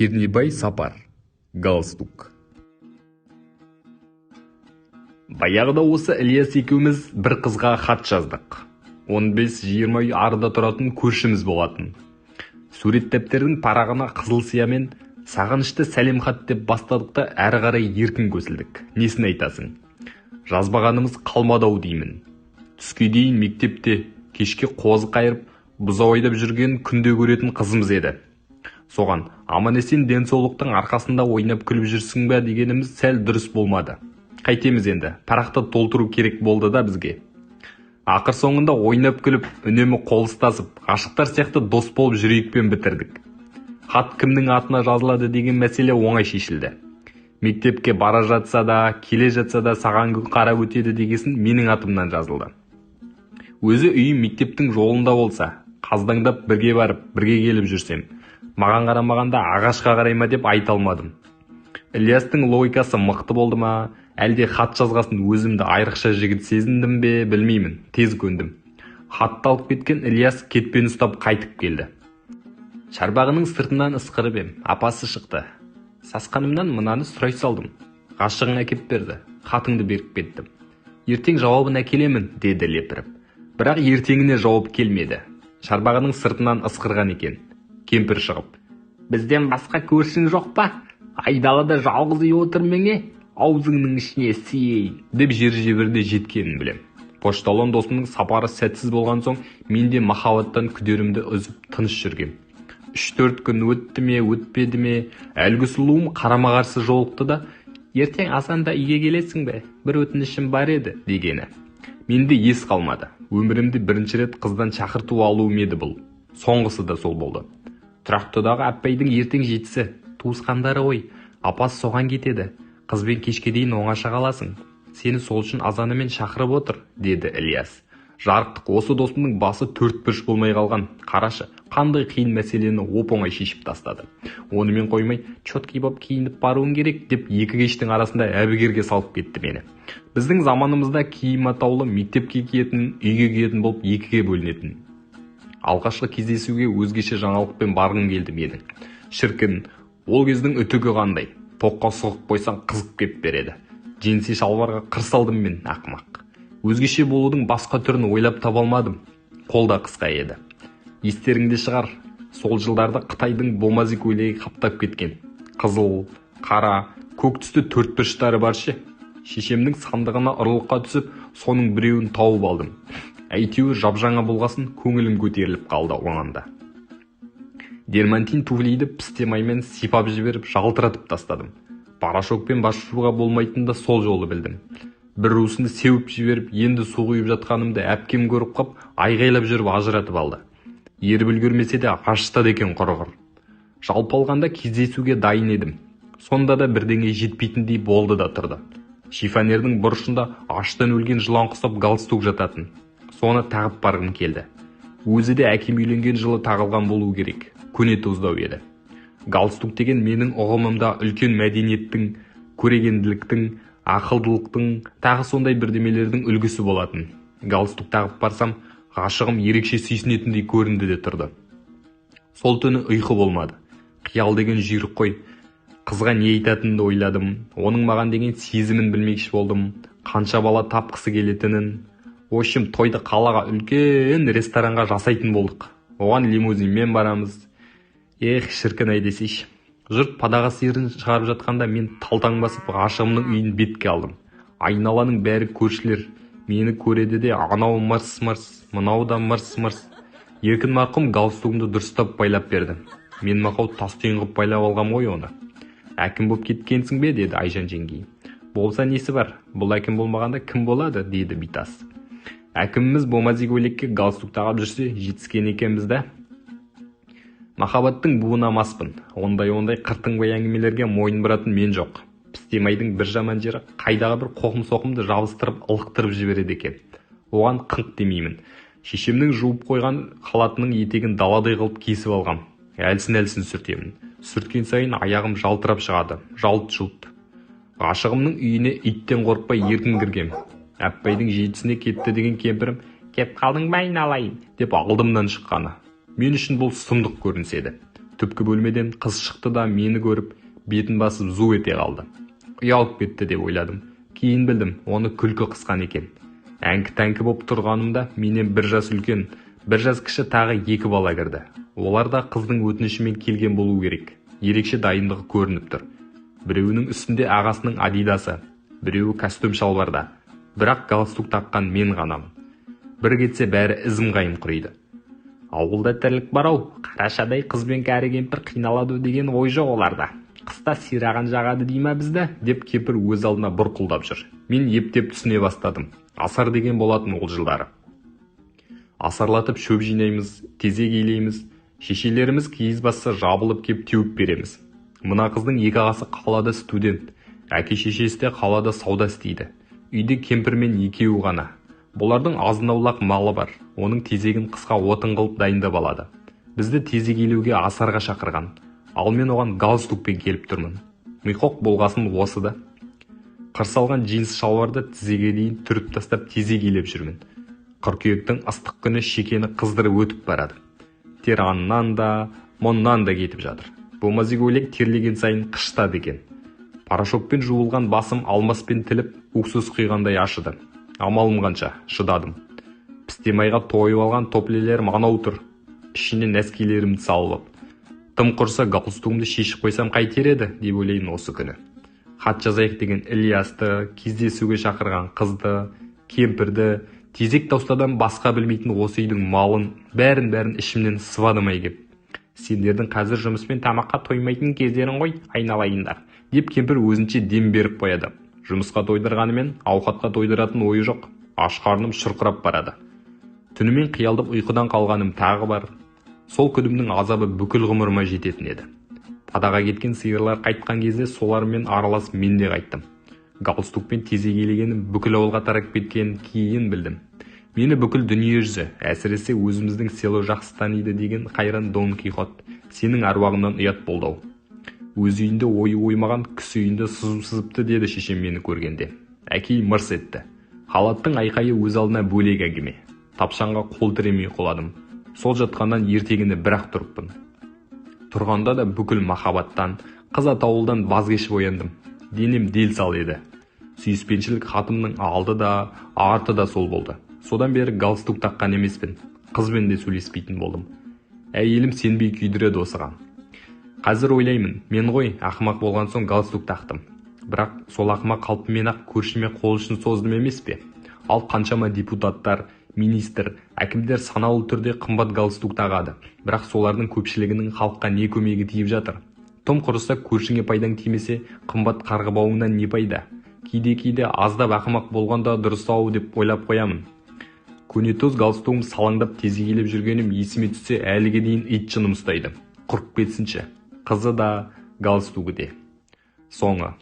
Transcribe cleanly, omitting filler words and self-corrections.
Пернебай Сапар. Галстук. Баяғыда осы Ілияс екеуміз бір қызға хат жаздық. 15-20 үй арада тұратын көршіміз болатын. Сурет дәптердің парағына қызыл сиямен сағынышты сәлем хат деп бастадық та әрі қарай еркін көсілдік. Несін айтасың? Жазбағанымыз қалмады-ау деймін. Түске дейін мектепте кешке қозы қайырып бұзау айдап жүрген күнде көретін қызымыз еді. Соған аман-есен денсаулықтың арқасында ойнап күліп жүрсің бе дегеніміз сәл дұрыс болмады. Қайтеміз енді, парақты толтыру керек болды да бізге. Ақыр соңында ойнап күліп, үнемі қол ұстасып, ғашықтар сияқты дос болып жүрейікпен бітірдік. Хат кімнің атына жазылады деген мәселе оңай шешілді. Мектепке бара жатса да, келе жатса да саған күн қарап өтеді дегесін менің атымнан жазылды. Өзі үйім мектептің жолында болса, қаздаңдап бірге барып, бірге келіп жүрсем, маған қарамағанда ағашқа қарай ма деп айта алмадым. Ілиястың логикасы мықты болды ма, әлде хат жазғасын өзімді айрықша жігіт сезіндім бе, білмеймін, тез көндім. Хатты алып кеткен Ілияс кетпен ұстап қайтып келді. Шарбағының сыртынан ысқырып ем, апасы шықты. Сасқанымнан мынаны сұрай салдым. Ғашығың әкеп берді, хатыңды беріп кеттім. Ертең жауабын әкелемін, деді лепіріп. Бірақ ертеңіне жауап келмеді. Шарбағының сыртынан ысқырған екен. Кемпір шығып: «Бізден басқа көршің жоқ па? Айдалада жалғыз үй отыр меңе, аузыңның ішіне сиейін», деп жер жебірде жеткенін білем. Пошталон досымның сапары сәтсіз болған соң, мен де махаббаттан күдерімді үзіп тыныш жүргем. 3-4 күн өтті ме, өтпеді ме, әлгі сұлуым қарама-қарсы жолықты да: «Ертең асанда үйге келесің бе? Бір өтінішім бар еді», дегені. Менде ес қалмады. Өмірімде бірінші рет қыздан шақырту алуым еді бұл. Соңғысы да сол болды. Тұрақтыдағы әппайдың ертең жетісі, туысқандары ой, апасы соған кетеді. Қызбен кешке дейін оңаша қаласың. Сені сол үшін азанымен шақырып отыр, деді Ілияс. Жарықтық, осы досымның басы төрт-бұрыш болмай қалған. Қарашы, қандай қиын мәселені оп-оңай шешіп тастады. Онымен қоймай, чоткий боп киініп баруың керек деп екі кештің арасында әбігерге салып кетті мені. Біздің заманымызда киім атаулы мектепке киетін, үйге киетін болып екіге бөлінетін. Алғашқы кездесуге өзгеше жаңалықпен барғым келді менің. Шіркін, ол кездің үтігі қандай. Тоққа сұғып қойсаң қызып кеп береді. Джинси шалбарға қыр салдым мен, ақымақ. Өзгеше болудың басқа түрін ойлап таба алмадым. Қолда қысқа еді. Естеріңде шығар, сол жылдарда Қытайдың бомази көйлегі қаптап кеткен. Қызыл, қара, көк түсті төрт-бұрыштары бар ше. Шешемнің сандығына ұрлыққа түсіп, соның біреуін тауып алдым. Әйтеуір жап-жаңа болғасын, көңілім көтеріліп қалды оңанда. Дермантин туфлиді пістемаймен сипап жіберіп, жалтыратып тастадым. Парашокпен бас жууға болмайтынды сол жолы білдім. Бір уысында сеуіп жіберіп, енді су құйып жатқанымды әпкем көріп қап, айғайлап жүріп ажыратып алды. Еріп үлгермесе де ашытады екен құрғыр. Жалпы алғанда кездесуге дайын едім. Сонда да бірдеңе жетпейтіндей болды да тұрды. Шифонердің бұрышында аштан өлген жылан құсап галстук жататын. Соны тағып барғым келді. Өзі де әкем үйленген жылы тағылған болу керек. Көне тоздау еді. Галстук деген менің ұғымымда үлкен мәдениеттің, көрегенділіктің, ақылдылықтың, тағы сондай бірдемелердің үлгісі болатын. Галстук тағып барсам, ғашығым ерекше сүйсінетіндей көрінді де тұрды. Сол түні ұйқы болмады. Қиял деген жүйрік қой. Қызға не айтатынды ойладым. Оның маған деген сезімін білмекші болдым. Қанша бала тапқысы келетінін. Общем, тойды қалаға үлкен ресторанға жасайтын болдық. Оған лимузинмен барамыз. Шіркін-ай десейші. Жұрт падаға сиырын шығарып жатқанда мен талтаң басып ғашығымның үйін бетке алдым. Айналаның бәрі көршілер. Мені көреді де анау мырс-мырс, мынау да мырс-мырс. Еркін марқұм галстугымды дұрыстап байлап берді. Мен мақау тастүйін қып байлап алғам ғой оны. Әкім боп кеткенсің бе, деді Айжан жеңгей. Болса несі бар? Бұл әкім болмағанда кім болады, деді Битас. Әкіміміз бомази көйлекке галстук тағып жүрсе, жетіскен екенбіз да. Махаббаттың буына маспын. Ондай қыртыңбай әңгімелерге мойын бұратын мен жоқ. Пістемайдың бір жаман жері қайдағы бір қоқым-соқымды жабыстырып, ылықтырып жібереді екен. Оған қыңқ демеймін. Шешемнің жуып қойған халатының етегін даладай қылып кесіп алғам. Әлсін-әлсін сүртемін. Сүрткен сайын аяғым жалтырап шығады. Жалт-жұлт. Ғашығымның үйіне иттен қорықпай еркін кіргем. Әппайдың жетісіне кетті деген кемпірім «Кеп қалдың ба айналайын» деп алдымнан шыққаны. Мен үшін бұл сұмдық көрінседі. түпкі бөлмеден қыз шықты да мені көріп бетін басып зу ете қалды. Ұялып кетті деп ойладым. Кейін білдім, оны күлкі қысқан екен. Әңкі-тәңкі боп тұрғанымда менен бір жас үлкен, бір жас кіші тағы 2 бала кірді. Олар да қыздың өтінішімен келген болу керек. Ерекше дайындығы көрініп тұр. Біреуінің үстінде ағасының адидасы, біреуі костюм шалбарда. Бірақ галстук таққан мен ғанамын. Бір кетсе бәрі ізім қайым құриды. Ауылда тірлік бар-ау, қарашадай қыз бен кәрі кемпір қиналады деген ой жоқ оларда. Қыста сираған жағады дейма бізді, деп кемпір өз алдына бұрқылдап жүр. Мен ептеп түсіне бастадым. Асар деген болатын ол жылдары. Асарлатып шөп жинаймыз, тезек илейміз. Шешелеріміз киіз басса жабылып кеп теуіп береміз. Мына қыздың 2 ағасы қалада студент, әке шешесі де қалада сауда істейді. Үйде кемпір мен 2-еу ғана. Бұлардың азын-аулақ малы бар. Оның тезегін қысқа отын қылып дайындап алады. Бізді тезек илеуге асарға шақырған. Ал мен оған галстукпен келіп тұрмын. Миқоқ болғасын осы да. Қырсалған джинс шалбарды тізеге дейін түріп тастап тезек илеп жүрмін. Қыркүйектің ыстық күні шекені қыздырып өтіп барады. Тер аннан да, мұннан да кетіп жатыр. Болмазы көйлек терлеген сайын қыштады екен. Порошокпен жуылған басым алмаспен тіліп, уксус құйғандай ашыды. Амалым қанша, шыдадым. Пістемайға тойып алған топлелерім анау тұр. Ішіне нәскилерімді салып. Тым құрса галстугымды шешіп қойсам қайтер еді, деп ойлаймын осы күні. Хат жазайық деген Ильясты, кездесуге шақырған қызды, кемпірді, тезек таустадан басқа білмейтін осы үйдің малын, бәрін ішімнен сывадымай кеп. Сендердің қазір жұмыспен тамаққа тоймайтын кездерің ғой, айналайындар, деп кемпір өзінше дем беріп қояды. Жұмысқа тойдырғанымен ауқатқа тойдыратын ойы жоқ. Аш қарным шұрқырап барады. Түнімен қиялдық ұйқыдан қалғаным тағы бар. Сол күдімнің азабы бүкіл ғұмырыма жететін еді. Тадаға кеткен сиырлар қайтқан кезде солармен аралас мен де қайттым. Галстукпен тезек илегенім бүкіл ауылға тарап кеткен кейін білдім. Мені бүкіл дүние жүзі, әсіресе өзіміздің село жақсы таниды деген қайран Дон Кихот сенің аруағыңнан ұят болды. Өз үйінде ойы оймаған кісі үйінде сызыпты деді шешем мені көргенде. Әкей мырс етті. Халаттың айқайы өз алдына бөлек әңгіме. Тапшанға қол тіремей құладым. Сол жатқаннан ертегінде бірақ тұрыппын. Тұрғанда да бүкіл махаббаттан, қыз атаулыдан баз кешіп ояндым. Денем дел сал еді. Сүйіспеншілік хатымның алды да, арты да сол болды. Содан бері галстук таққан емеспін. Қызбен де сөйлеспейтін болдым. Әйелім сенбей күйдіреді осыған. Қазір ойлаймын, мен ғой ақымақ болған соң галстук тақтым. Бірақ сол ақымақ қалпымен ақ көршіме қол ұшын создым емес пе? Ал қаншама депутаттар, министр, әкімдер санаулы түрде қымбат галстук тағады. Бірақ солардың көпшілігінің халыққа не көмегі тиіп жатыр? Тым құрыса көршіңе пайдаң тимесе, қымбат қарғы бауыңнан не пайда? Кейде аздап ақымақ болғанда дұрыс-ау деп ойлап қоямын. Көнетоз галстугым салаңдап тезек илеп жүргенім есіме түссе әліге дейін ит жыным ұстайды. Құрып кетсінші. Қызы да, галстугі де. Соңы.